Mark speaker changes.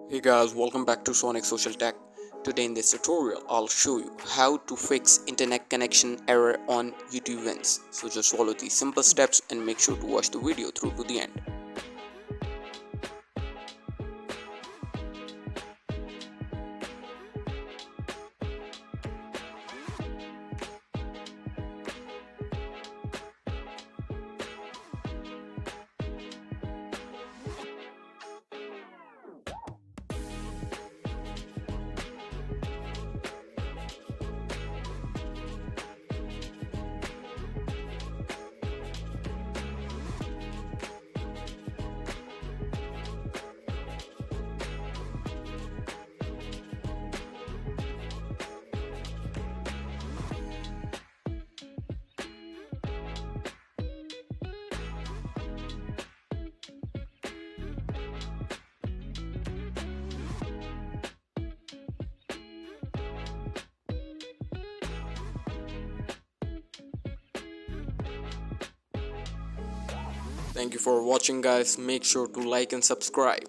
Speaker 1: Hey guys, welcome back to Sonic Social Tech. Today in this tutorial, I'll show you how to fix internet connection error on YouTube Vanced. So just follow these simple steps and make sure to watch the video through to the end. Thank you for watching guys. Make sure to like and subscribe.